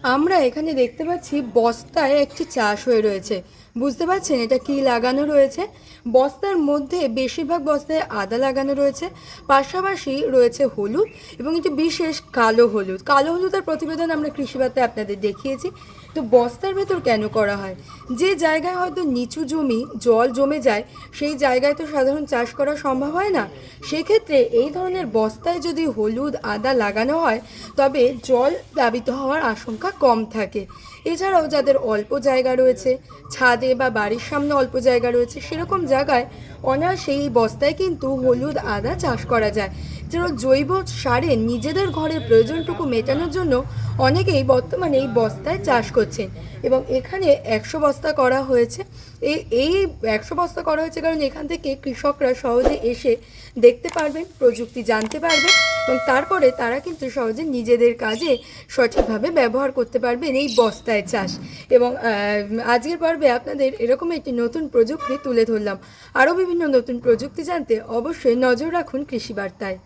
আমরা এখানে দেখতে পাচ্ছি বস্তায় একটি চাষ হয়ে রয়েছে। বুঝতে পারছেন এটা কি লাগানো রয়েছে? বস্তার মধ্যে বেশিরভাগ বস্তায় আদা লাগানো রয়েছে, পাশাপাশি রয়েছে হলুদ এবং একটি বিশেষ কালো হলুদ। কালো হলুদের প্রতিবেদন আমরা কৃষিবার্তায় আপনাদের দেখিয়েছি। তো বস্তার ভেতর কেন করা হয়? যে জায়গায় হয়তো নিচু জমি, জল জমে যায়, সেই জায়গায় তো সাধারণ চাষ করা সম্ভব হয় না। সেক্ষেত্রে এই ধরনের বস্তায় যদি হলুদ আদা লাগানো হয়, তবে জল প্লাবিত হওয়ার আশঙ্কা কম থাকে। এছাড়াও যাদের অল্প জায়গা রয়েছে, ছাদে বা বাড়ির সামনে অল্প জায়গা রয়েছে, সেরকম জায়গায় অনায়াসে এই বস্তায় কিন্তু হলুদ আদা চাষ করা যায়। যেন জৈব সারে নিজেদের ঘরের প্রয়োজনটুকু মেটানোর জন্য অনেকেই বর্তমানে এই বস্তায় চাষ করছেন। এবং এখানে 100 বস্তা করা হয়েছে। এই 100 বস্তা করা হয়েছে কারণ এখান থেকে কৃষকরা সহজে এসে দেখতে পারবেন, প্রযুক্তি জানতে পারবেন এবং তারপরে তারা কিন্তু সহজে নিজেদের কাজে সঠিকভাবে ব্যবহার করতে পারবেন এই বস্তায় চাষ। এবং আজকের পর্বে আপনাদের এরকম একটি নতুন প্রযুক্তি তুলে ধরলাম। আরও বিভিন্ন নতুন প্রযুক্তি জানতে অবশ্যই নজর রাখুন কৃষি বার্তায়।